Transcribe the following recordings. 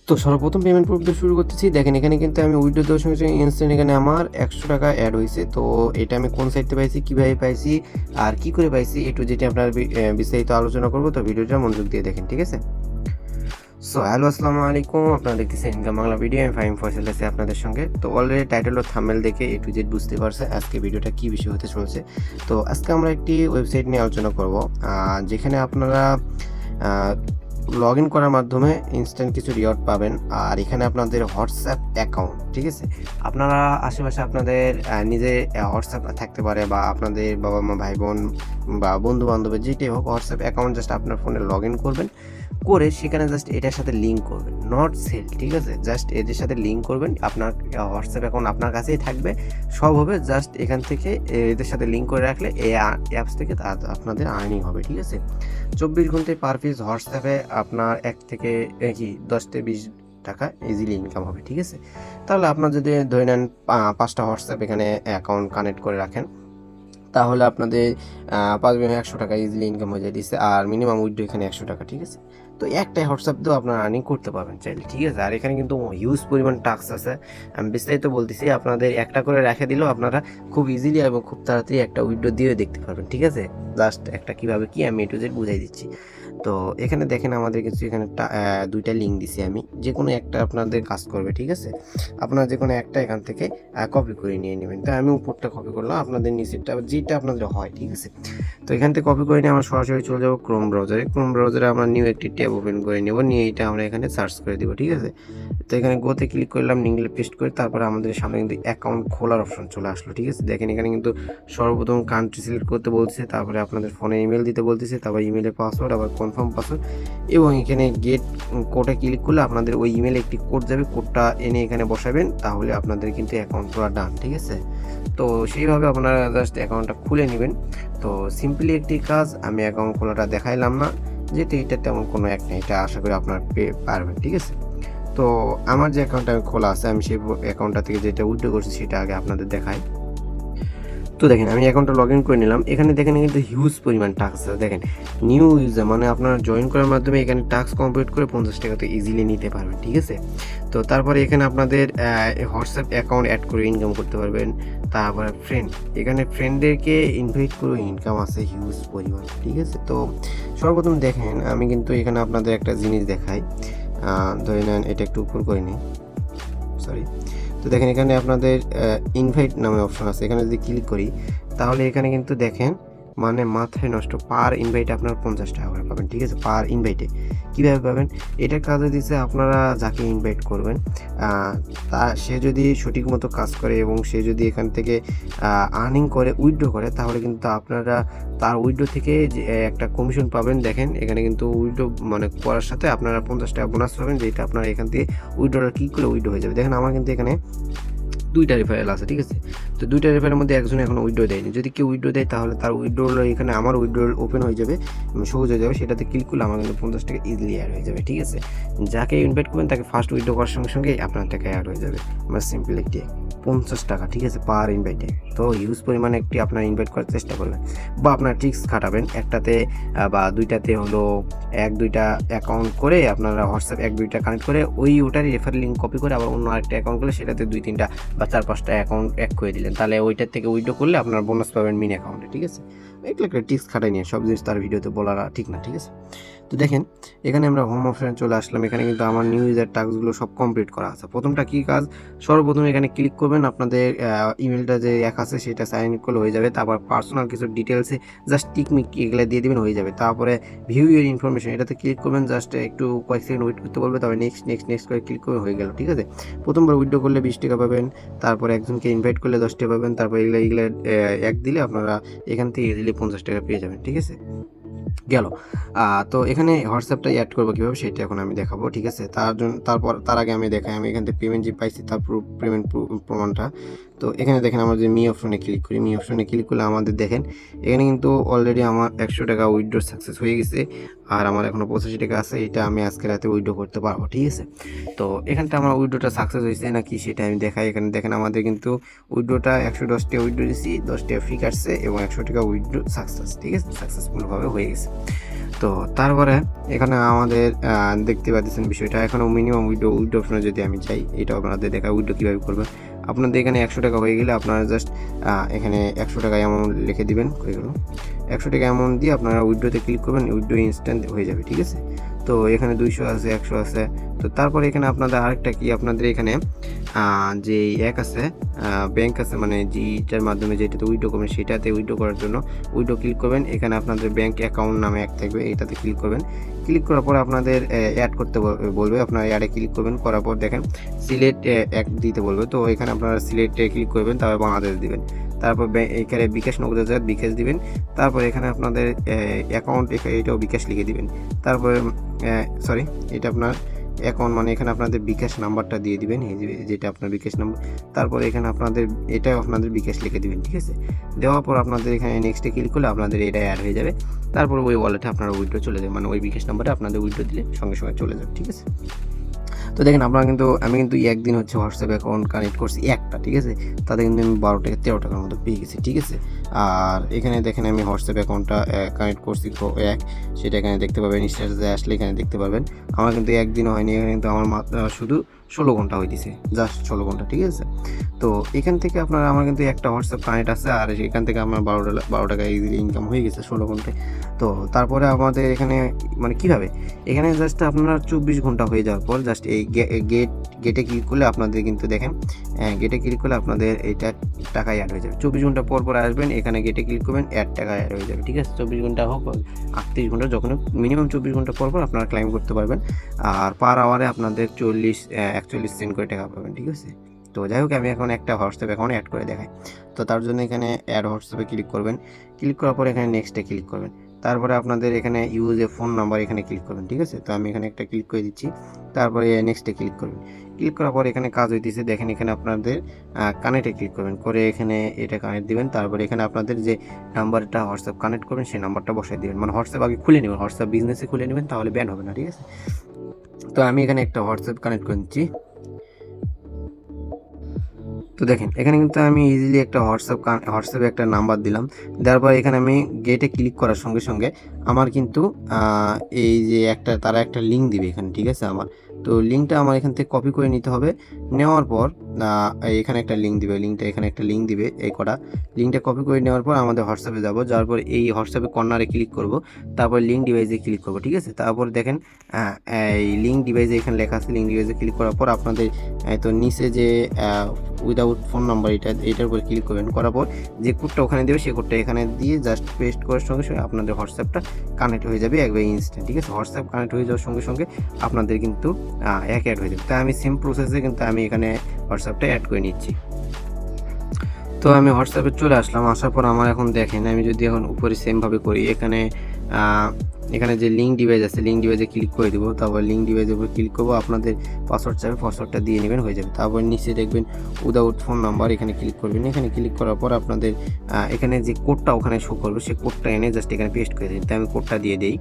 তো সর্বপ্রথম payment proof দিয়ে শুরু করতেছি। দেখেন এখানে কিন্তু আমি উইথড্র দেওয়ার সঙ্গে সঙ্গে ইনস্ট্যান্ট এখানে আমার 100 টাকা অ্যাড হয়েছে। তো এটা আমি কোন সাইট থেকে পাইছি, কীভাবে পাইছি আর কী করে পাইছি, একটু যেটা আপনার বিস্তারিত আলোচনা করবো। তো ভিডিওটা মনোযোগ দিয়ে দেখেন, ঠিক আছে? সো হ্যালো, আসসালামু আলাইকুম। আপনারা দেখতেছেন ইনকাম বাংলা ভিডিও। আমি ফাহিম ফয়সাল আছি আপনাদের সঙ্গে। তো অলরেডি টাইটেল ও থাম্বনেল দেখে এ টু জেড বুঝতে পারছে আজকে ভিডিওটা কী বিষয় হতে চলেছে। তো আজকে আমরা একটি ওয়েবসাইট নিয়ে আলোচনা করব, যেখানে আপনারা লগ ইন করার মাধ্যমে ইনস্ট্যান্ট কিছু রিওয়ার্ড পাবেন। আর এখানে আপনাদের হোয়াটসঅ্যাপ অ্যাকাউন্ট, ঠিক আছে? আপনারা আশেপাশে আপনাদের নিজে হোয়াটসঅ্যাপ থাকতে পারে, বা আপনাদের বাবা মা ভাই বোন বা বন্ধু বান্ধবের যেটাই হোক, হোয়াটসঅ্যাপ অ্যাকাউন্ট জাস্ট আপনার ফোনে লগ ইন করবেন, করে সেখানে জাস্ট এটার সাথে লিঙ্ক করবেন, নট সেল, ঠিক আছে? জাস্ট এদের সাথে লিঙ্ক করবেন, আপনার হোয়াটসঅ্যাপ অ্যাকাউন্ট আপনার কাছেই থাকবে, সব হবে। জাস্ট এখান থেকে এদের সাথে লিঙ্ক করে রাখলে এই অ্যাপস থেকে আপনাদের আর্নিং হবে, ঠিক আছে? 24 ঘন্টায় পার পিস হোয়াটসঅ্যাপে আপনার 1 থেকে 10 থেকে 20 টাকা ইজিলি ইনকাম হবে, ঠিক আছে? তাহলে আপনার যদি ধরে নেন 5টা হোয়াটসঅ্যাপ এখানে অ্যাকাউন্ট কানেক্ট করে রাখেন, তাহলে আপনাদের 100 টাকা ইজিলি ইনকাম হয়ে যায় দিচ্ছে। আর মিনিমাম উইথড্র এখানে 100 টাকা, ঠিক আছে? তো একটাই হোয়াটসঅ্যাপ দিয়েও আপনারা আর্নিং করতে পারবেন চাইলে, ঠিক আছে? আর এখানে কিন্তু হিউজ পরিমাণ টাস্ক আছে, আমি বিস্তারিত বলতেছি। আপনাদের একটা করে রেখে দিলেও আপনারা খুব ইজিলি এবং খুব তাড়াতাড়ি একটা উইথড্র দিয়ে দেখতে পারবেন, ঠিক আছে? জাস্ট একটা কীভাবে কি আমি এ টু জেড বুঝাই দিচ্ছি। তো এখানে দেখেন আমাদের কিছু এখানে 2টা লিঙ্ক দিছি আমি, যে কোনো একটা আপনাদের কাজ করবে, ঠিক আছে? আপনারা যে কোনো একটা এখান থেকে কপি করে নিয়ে নেবেন। তো আমি উপরটা কপি করলাম, আপনাদের নিচেরটা যেটা আপনাদের হয়, ঠিক আছে? তো এখান থেকে কপি করে নিয়ে আমরা সরাসরি চলে যাবো ক্রোম ব্রাউজারে। ক্রোম ব্রাউজারে আমরা নিউ একটি ট্যাব ওপেন করে নেব, নিয়ে এটা আমরা এখানে সার্চ করে দেবো, ঠিক আছে? তো এখানে গোতে ক্লিক করলাম, লিঙ্কগুলো পেস্ট করে তারপরে আমাদের সামনে কিন্তু অ্যাকাউন্ট খোলার অপশন চলে আসলো, ঠিক আছে? দেখেন এখানে কিন্তু সর্বপ্রথম কান্ট্রি সিলেক্ট করতে বলছে, তারপরে আপনাদের ফোনে ইমেল দিতে বলতেছে, তারপর ইমেলের পাসওয়ার্ড, আবার কনফার্ম পাসওয়ার্ড, এবং এখানে গেট কোডে ক্লিক করলে আপনাদের ওই ইমেলে একটি কোড যাবে, কোডটা এনে এখানে বসাবেন, তাহলে আপনাদের কিন্তু অ্যাকাউন্ট খোলা ডান, ঠিক আছে? তো সেইভাবে আপনারা জাস্ট অ্যাকাউন্টটা খুলে নেবেন। তো সিম্পলি একটি কাজ, আমি অ্যাকাউন্ট খোলাটা দেখাইলাম না, যেহেতু এটা তেমন কোনো এক নেই, এটা আশা করি আপনারা পারবেন, ঠিক আছে? তো আমার যে অ্যাকাউন্টটা খোলা আছে, আমি সেই অ্যাকাউন্টটা থেকে যেটা উইথড্র করছি সেটা আগে আপনাদের দেখাই। তো দেখেন আমি অ্যাকাউন্টটা লগ ইন করে নিলাম। এখানে দেখেন কিন্তু হিউজ পরিমাণ টাস্ক আছে। দেখেন নিউ ইউজার মানে আপনারা জয়েন করার মাধ্যমে এখানে টাস্ক কমপ্লিট করে 50 টাকা তো ইজিলি নিতে পারবেন, ঠিক আছে? তো তারপরে এখানে আপনাদের হোয়াটসঅ্যাপ অ্যাকাউন্ট অ্যাড করে ইনকাম করতে পারবেন। তারপরে ফ্রেন্ড, এখানে ফ্রেন্ডদেরকে ইনভাইট করে ইনকাম আছে হিউজ পরিমাণ, ঠিক আছে? তো সর্বপ্রথম দেখেন আমি কিন্তু এখানে আপনাদের একটা জিনিস দেখাই। ধরে নেন এটা একটু উপর করে নিই, সরি। তো দেখেন এখানে আপনাদের ইনভাইট নামে অপশন আছে, এখানে যদি ক্লিক করি তাহলে এখানে কিন্তু দেখেন মানে মাথায় নষ্ট, পার ইনভাইটে আপনারা 50 টাকা করে পাবেন, ঠিক আছে? পার ইনভাইটে কীভাবে পাবেন? এটার কাজে দিচ্ছে আপনারা যাকে ইনভাইট করবেন তা সে যদি সঠিক মতো কাজ করে এবং সে যদি এখান থেকে আর্নিং করে উইথড্র করে, তাহলে কিন্তু আপনারা তার উইথড্র থেকে যে একটা কমিশন পাবেন। দেখেন এখানে কিন্তু উইথড্র মানে করার সাথে আপনারা 50 টাকা বোনাস পাবেন, যেটা আপনারা এখান থেকে উইথড্রটা ক্লিক করে উইথড্র হয়ে যাবে। দেখেন আমার কিন্তু এখানে 2টা রেফারেল আছে, ঠিক আছে? তো 2টা রেফারেলের মধ্যে একজন এখন উইথড্র দেয়নি। যদি কেউ উইথড্র দেয় তাহলে তার উইথড্রল এখানে আমার উইথড্রল ওপেন হয়ে যাবে, সহজ হয়ে যাবে। সেটাতে ক্লিক করলে আমার কিন্তু 50 টাকা ইজিলি অ্যাড হয়ে যাবে, ঠিক আছে? যাকে ইনভাইট করবেন তাকে ফার্স্ট উইথড্র করার সঙ্গে সঙ্গে আপনার টাকা অ্যাড হয়ে যাবে। আমার সিম্পল একটি 50 টাকা, ঠিক আছে? পার ইনভাইটে। তো হিউজ পরিমাণে একটি আপনার ইনভাইট করার চেষ্টা করবেন, বা আপনার ট্রিক্স খাটাবেন একটাতে বা 2টাতে হলো 1-2টা অ্যাকাউন্ট করে আপনারা হোয়াটসঅ্যাপ 1-2টা কানেক্ট করে ওটারই রেফারেল লিঙ্ক কপি করে আবার অন্য আরেকটা অ্যাকাউন্ট করলে সেটাতে 2-3টা বা 4-5টা অ্যাকাউন্ট এক করে দিলেন, তাহলে ওইটার থেকে উইথড্র করলে আপনার বোনাস পাবেন মিনি অ্যাকাউন্টে, ঠিক আছে? এগুলো একটা টিক্স খাটাই নিয়ে সব জিনিস তার ভিডিওতে বলা ঠিক না, ঠিক আছে? তো দেখেন এখানে আমরা হোম অপশানে চলে আসলাম। এখানে কিন্তু আমার নিউ ইউজার টাস্কগুলো সব কমপ্লিট করা আছে। প্রথমটা কী কাজ? সর্বপ্রথম এখানে ক্লিক করবেন, আপনাদের ইমেলটা যে এক আছে সেটা সাইন ইন করলে হয়ে যাবে। তারপর পার্সোনাল কিছু ডিটেলসে জাস্ট টিকমিক এগুলো দিয়ে দেবেন, হয়ে যাবে। তারপরে ভিউ ইউর ইনফরমেশন, এটাতে ক্লিক করবেন, জাস্ট একটু কয়েক সেকেন্ড ওয়েট করতে বলবে, তবে নেক্সট নেক্সট নেক্সট করে ক্লিক করে হয়ে গেল, ঠিক আছে? প্রথমবার উইথড্র করলে 20 টাকা পাবেন, তারপর একজনকে ইনভাইট করলে 10 টাকা পাবেন, তারপর এগুলো এক দিলে আপনারা এখান থেকে ইজিলি 50 টাকা পেয়ে যাবেন, ঠিক আছে? গেল। তো এখানে হোয়াটসঅ্যাপটা অ্যাড করবো কীভাবে সেটা এখন আমি দেখাবো, ঠিক আছে? তার আগে আমি দেখাই আমি এখান থেকে পেমেন্ট যে পাইছি তার পেমেন্ট প্রমাণটা। তো এখানে দেখেন আমরা যে মি অপশনে ক্লিক করি, মি অপশনে ক্লিক করলে আমাদের দেখেন এখানে কিন্তু অলরেডি আমার 100 টাকা উইথড্র সাকসেস হয়ে গেছে, আর আমার এখনও 85 টাকা আছে, এটা আমি আজকে রাতে উইথড্র করতে পারবো। ঠিক আছে, তো এখানটা আমার উইথড্রটা সাকসেস হয়েছে নাকি সেটা আমি দেখাই। এখানে দেখেন আমাদের কিন্তু উইথড্রটা 110 টাকা উইথড্র দিয়েছি, 10 টাকা ফি কাটছে এবং 100 টাকা উইথড্র সাকসেস। ঠিক আছে, সাকসেসফুলভাবে হয়ে গেছে। তো তারপরে এখানে আমাদের দেখতে পাচ্ছেন বিষয়টা, এখনও মিনিমাম উইথড্র অপশনে যদি আমি চাই, এটা আপনাদের দেখা উইথড্র কীভাবে করবে। আপনাদের এখানে 100 টাকা হয়ে গেলে আপনারা জাস্ট এখানে 100 টাকা অ্যামাউন্ট লিখে দিবেন, হয়ে গেল 100 টাকা অ্যামাউন্ট দিয়ে আপনারা উইথড্রতে ক্লিক করবেন, উইথড্র ইনস্ট্যান্ট হয়ে যাবে। ঠিক আছে, তো এখানে 200 আছে, 100 আছে। তো তারপরে এখানে আপনাদের আরেকটা কি, আপনাদের এখানে যে এক আছে ব্যাংক আছে, মানে যেটার মাধ্যমে যেটাতে উইথড্র করবেন সেটাতে উইথড্র করার জন্য উইথড্র ক্লিক করবেন। এখানে আপনাদের ব্যাংক অ্যাকাউন্ট নামে এক থাকবে, এটাতে ক্লিক করবেন। ক্লিক করার পর আপনাদের অ্যাড করতে বলবে, আপনারা অ্যাডে ক্লিক করবেন, করার পর দেখেন সিলেক্ট এক দিতে বলবে। তো এখানে আপনারা সিলেক্টে ক্লিক করবেন, তারপর বাংলাদেশ দিবেন, তারপর এখানে বিকাশ নগদ বিকাশ দিবেন, তারপর এখানে আপনাদের অ্যাকাউন্ট এটাও বিকাশ লিখে দিবেন। তারপরে সরি, এটা আপনার অ্যাকাউন্ট মানে এখানে আপনাদের বিকাশ নাম্বারটা দিয়ে দিবেন, এই যেটা আপনার বিকাশ নাম্বার। তারপরে এখানে আপনাদের এটাও আপনাদের বিকাশ লিখে দিবেন। ঠিক আছে, দেওয়ার পর আপনাদের এখানে নেক্সটে ক্লিক করলে আপনাদের এটা অ্যাড হয়ে যাবে। তারপর ওই ওয়ালেটে আপনারা উইথড্র চলে যাবে, মানে ওই বিকাশ নাম্বারে আপনাদের উইথড্র দিলে সঙ্গে সঙ্গে চলে যাবে। ঠিক আছে, তো দেখেন আপনারা কিন্তু আমি কিন্তু একদিন হচ্ছে হোয়াটসঅ্যাপ অ্যাকাউন্ট কানেক্ট করছি একটা। ঠিক আছে, তাতে কিন্তু আমি 12 থেকে 13 টাকার মতো পেয়ে গেছি। ঠিক আছে, আর এখানে দেখেন আমি হোয়াটসঅ্যাপ অ্যাকাউন্টটা কানেক্ট করছি সেটা এখানে দেখতে পাবেন, স্ট্যাটাসে আসলে এখানে দেখতে পারবেন। আমার কিন্তু একদিনও হয়নি, এখানে কিন্তু আমার শুধু 16 ঘন্টা হইতেছে, জাস্ট 16 ঘন্টা। ঠিক আছে, তো এখান থেকে আপনারা, আমার কিন্তু একটা হোয়াটসঅ্যাপ কানেক্ট আছে, আর এখান থেকে আমার 12 টাকা ইজিলি ইনকাম হয়ে গেছে 16 ঘন্টায়। তো তারপরে আমাদের এখানে মানে কীভাবে, এখানে জাস্ট আপনারা 24 ঘন্টা হয়ে যাওয়ার পর জাস্ট এই গেটে ক্লিক করলে আপনাদের কিন্তু দেখেন গেটে ক্লিক করলে আপনাদের এইটা টাকা অ্যাড হয়ে যাবে। 24 ঘন্টা পর আসবেন, এখানে গেটে ক্লিক করবেন, টাকা অ্যাড হয়ে যাবে। ঠিক আছে, 24 ঘন্টা হোক 38 ঘন্টা, যখন মিনিমাম 24 ঘন্টা পর আপনারা ক্লাইম করতে পারবেন। আর পার আওয়ারে আপনাদের 41 সেন্ট করে টাকা পাবেন। ঠিক আছে, তো যাই হোক আমি এখন একটা হোয়াটসঅ্যাপ অ্যাকাউন্ট অ্যাড করে দেখাই। তো তার জন্য এখানে অ্যাড হোয়াটসঅ্যাপে ক্লিক করবেন, ক্লিক করার পর এখানে নেক্সটে ক্লিক করবেন, তারপরে আপনাদের এখানে ইউজ এ ফোন নাম্বার এখানে ক্লিক করবেন। ঠিক আছে, তো আমি এখানে একটা ক্লিক করে দিচ্ছি, তারপরে নেক্সটে ক্লিক করবেন। ক্লিক করার পর এখানে কাজ হইতেছে, দেখেন এখানে আপনাদের কানেক্টে ক্লিক করবেন, করে এখানে এটা কানেক্ট দিবেন। তারপরে এখানে আপনাদের যে নাম্বারটা হোয়াটসঅ্যাপ কানেক্ট করবেন সেই নাম্বারটা বসাই দিবেন, মানে হোয়াটসঅ্যাপ আগে খুলে নেবেন, হোয়াটসঅ্যাপ বিজনেসে খুলে নেবেন, তাহলে ব্যান হবে না। ঠিক আছে, তো আমি এখানে একটা হোয়াটসঅ্যাপ কানেক্ট করে দিচ্ছি। তো দেখেন এখানে কিন্তু আমি ইজিলি একটা হোয়াটসঅ্যাপে একটা নাম্বার দিলাম, দেওয়ার পর এখানে আমি গেটে ক্লিক করার সঙ্গে সঙ্গে আমার কিন্তু এই যে তারা একটা লিঙ্ক দিবে এখানে। ঠিক আছে, তো লিঙ্কটা আমার এখান থেকে কপি করে নিতে হবে। নেওয়ার পর এখানে একটা লিঙ্ক দিবে, এখানে একটা লিঙ্ক দিবে, এই কটা লিঙ্কটা কপি করে নেওয়ার পর আমাদের হোয়াটসঅ্যাপে যাব, যাওয়ার পর এই হোয়াটসঅ্যাপে কর্নারে ক্লিক করব, তারপর লিঙ্ক ডিভাইসে ক্লিক করব। ঠিক আছে, তারপর দেখেন এই লিঙ্ক ডিভাইসে এখানে লেখা আছে, লিঙ্ক ডিভাইসে ক্লিক করার পর আপনাদের তো নিচে যে উইদাউট ফোন নাম্বার এইটার উপর ক্লিক করবেন, করার পর যে কোডটা ওখানে দেবে সেই কোডটা এখানে দিয়ে জাস্ট পেস্ট করার সঙ্গে সঙ্গে আপনাদের হোয়াটসঅ্যাপটা কানেক্ট হয়ে যাবে একবার ইনস্ট্যান্ট। ঠিক আছে, হোয়াটসঅ্যাপ কানেক্ট হয়ে যাওয়ার সঙ্গে সঙ্গে আপনাদের কিন্তু অ্যাড হয়ে যাবে। তাই আমি সেম প্রসেসে কিন্তু আমি এখানে হোয়াটসঅ্যাপটা অ্যাড করে নিচ্ছি। তো আমি হোয়াটসঅ্যাপে চলে আসলাম, আসার পর আমার এখন দেখেন আমি যদি এখন উপরে সেমভাবে করি, এখানে যে লিঙ্ক ডিভাইস আছে, লিঙ্ক ডিভাইসে ক্লিক করে দেবো, তারপর লিঙ্ক ডিভাইসের উপর ক্লিক করবো, আপনাদের পাসওয়ার্ড চাইবে, পাসওয়ার্ডটা দিয়ে নেবেন, হয়ে যাবে। তারপর নিচে দেখবেন উইদাউট ফোন নাম্বার, এখানে ক্লিক করবেন, এখানে ক্লিক করার পর আপনাদের এখানে যে কোডটা ওখানে শো করবে সেই কোডটা এনে জাস্ট এখানে পেস্ট করে দিন। তাই আমি কোডটা দিয়ে দিই।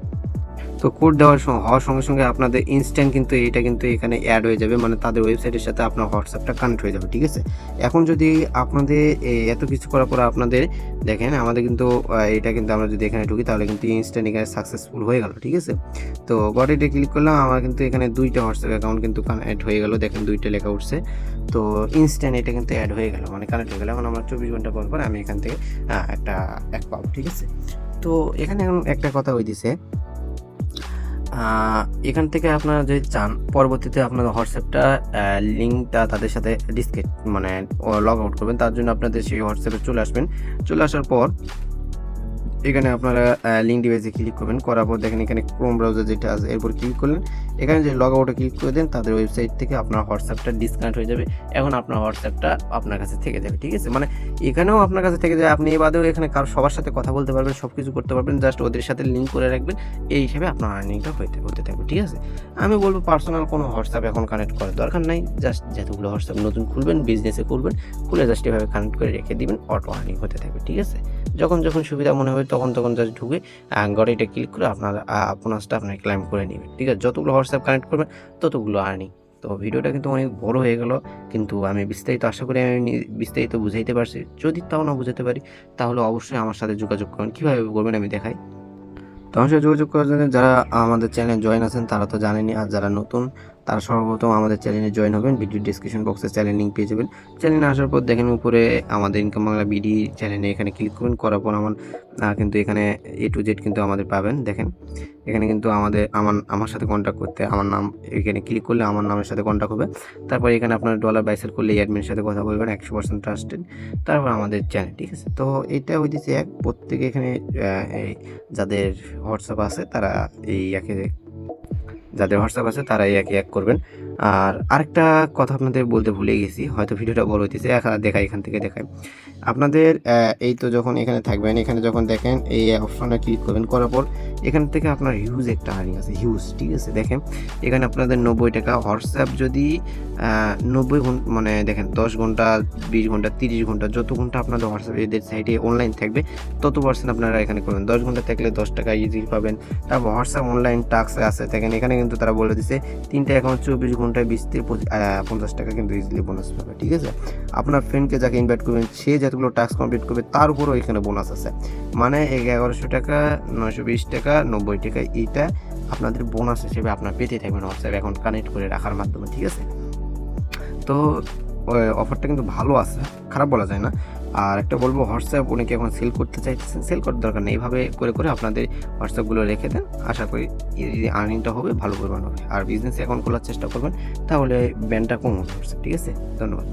তো কোড হওয়ার সঙ্গে সঙ্গে আপনাদের ইনস্ট্যান্ট কিন্তু এটা কিন্তু এখানে অ্যাড হয়ে যাবে, মানে তাদের ওয়েবসাইটের সাথে আপনার হোয়াটসঅ্যাপটা কানেক্ট হয়ে যাবে। ঠিক আছে, এখন যদি আপনাদের এত কিছু করার পর আপনাদের দেখেন আমাদের কিন্তু এটা কিন্তু আমরা যদি এখানে ঢুকি তাহলে কিন্তু ইনস্ট্যান্ট এখানে সাকসেসফুল হয়ে গেল। ঠিক আছে, তো গট ইটে ক্লিক করলাম, আমার কিন্তু এখানে 2টা হোয়াটসঅ্যাপ অ্যাকাউন্ট কিন্তু কানেক্ট হয়ে গেল, দেখেন 2টা লেখা উঠছে। তো ইনস্ট্যান্ট এটা কিন্তু অ্যাড হয়ে গেল, মানে কানেক্ট হয়ে গেল। এখন আমরা 24 ঘন্টা পর আমি এখান থেকে এক পাবো। ঠিক আছে, তো এখানে এখন একটা কথা হইতেছে, এখান থেকে আপনারা যদি চান পরবর্তীতে আপনার হোয়াটসঅ্যাপটা লিঙ্কটা তাদের সাথে মানে লগ আউট করবেন, তার জন্য আপনাদের সেই হোয়াটসঅ্যাপে চলে আসবেন। চলে আসার পর এখানে আপনারা লিঙ্ক ডিভাইসে ক্লিক করবেন, করার পর দেখেন এখানে ক্রোম ব্রাউজার যেটা আছে এরপর ক্লিক করলেন, এখানে যে লগ আউটে ক্লিক করে দেন তাদের ওয়েবসাইট থেকে আপনার হোয়াটসঅ্যাপটা ডিসকানেক্ট হয়ে যাবে। এখন আপনার হোয়াটসঅ্যাপটা আপনার কাছে থেকে যাবে, ঠিক আছে, মানে এখানেও আপনার কাছে থেকে যায়, আপনি এ বাদেও এখানে কারো সবার সাথে কথা বলতে পারবেন, সব কিছু করতে পারবেন, জাস্ট ওদের সাথে লিঙ্ক করে রাখবেন, এই হিসেবে আপনার আর্নিংটা হতে থাকবে, ঠিক আছে। আমি বলবো পার্সোনাল কোনো হোয়াটসঅ্যাপ এখন কানেক্ট করার দরকার নাই, জাস্ট যতগুলো হোয়াটসঅ্যাপ নতুন খুলবেন বিজনেসে করবেন, খুলে জাস্ট এভাবে কানেক্ট করে রেখে দিবেন, অটো আর্নিং হতে থাকবে, ঠিক আছে। যখন যখন সুবিধা মনে হবে তখন জাস্ট ঢুকে ঘরে ক্লিক করে আপনার বোনাসটা আপনার ক্লাইম করে নেবেন, ঠিক আছে। যতগুলো হোয়াটসঅ্যাপ কানেক্ট করবেন ততগুলো আর্নিং। তো ভিডিওটা কিন্তু অনেক বড় হয়ে গেল, কিন্তু আমি বিস্তারিত আশা করি আমি বিস্তারিত বুঝাইতে পারছি। যদি তাও না বুঝাতে পারি তাহলে অবশ্যই আমার সাথে যোগাযোগ করবেন, কীভাবে করবেন আমি দেখাই। তো আমার সাথে যোগাযোগ করার জন্য যারা আমাদের চ্যানেলে জয়েন আছেন তারা তো জানেনই, আর যারা নতুন তারা সর্বপ্রথম আমাদের চ্যানেলে জয়েন হবেন, ভিডিও ডিসক্রিপশন বক্সে চ্যানেল লিঙ্ক পেয়ে যাবেন। চ্যানেলে আসার পর দেখেন উপরে আমাদের ইনকাম বাংলা বিডি চ্যানেলে এখানে ক্লিক করবেন, করার পর কিন্তু এখানে A to Z কিন্তু আমাদের পাবেন। দেখেন এখানে কিন্তু আমার সাথে কন্ট্যাক্ট করতে আমার নাম এখানে ক্লিক করলে আমার নামের সাথে কন্ট্যাক্ট হবে। তারপর এখানে আপনার ডলার বাইসেল করলে অ্যাডমিনের সাথে কথা বলবেন, 100% ট্রাস্টেড। তারপর আমাদের চ্যানেল, ঠিক আছে। তো এটা হইতেছে প্রত্যেকে এখানে যাদের হোয়াটসঅ্যাপ আছে তারা এই একে এক করবেন। আর আরেকটা কথা আপনাদের বলতে ভুলে গেছি, হয়তো ভিডিওটা বড় হইতেছে, এখান থেকে দেখাই আপনাদের। এই তো যখন এখানে থাকবেন, এখানে যখন দেখেন এই অপশনটা ক্লিক করবেন, করার পর এখান থেকে আপনার হিউজ একটা আর্নিং আছে, হিউজ, ঠিক আছে। দেখেন এখানে আপনাদের 90 টাকা হোয়াটসঅ্যাপ যদি 90 ঘন্টা, মানে দেখেন 10 ঘন্টা 20 ঘন্টা 30 ঘন্টা যত ঘন্টা আপনাদের হোয়াটসঅ্যাপ এদের সাইটে অনলাইন থাকবে তত পার্সেন্ট আপনারা এখানে করবেন। 10 ঘন্টা থাকলে 10 টাকা ইজি পাবেন। তারপর হোয়াটসঅ্যাপ অনলাইন টাস্ক আছে, দেখেন এখানে কিন্তু তারা বলে দিচ্ছে 3টা অ্যাকাউন্ট 24 ঘন্টায় 20 থেকে 50 টাকা কিন্তু ইজিলি বোনাস পাবে, ঠিক আছে। আপনার ফ্রেন্ডকে যাকে ইনভাইট করবেন সে যতগুলো টাস্ক কমপ্লিট করবে তার উপরও এখানে বোনাস আছে, মানে 1100 টাকা 920 টাকা 90 টাকা, এইটা আপনাদের বোনাস হিসেবে আপনার পেতে থাকবেন হোয়াটসঅ্যাপ অ্যাকাউন্ট কানেক্ট করে রাখার মাধ্যমে, ঠিক আছে। তো অফারটা কিন্তু ভালো আছে, খারাপ বলা যায় না। আর একটা বলবো, হোয়াটসঅ্যাপ অনেকে এখন সেল করতে চাইতেছেন, সেল করার দরকার নেই, এইভাবে করে আপনাদের হোয়াটসঅ্যাপগুলো রেখে দেন, আশা করি আর্নিংটা হবে, ভালো পরিমাণ হবে। আর বিজনেস অ্যাকাউন্ট খোলার চেষ্টা করবেন, তাহলে ব্যান্ডটা কম হবে, ঠিক আছে। ধন্যবাদ।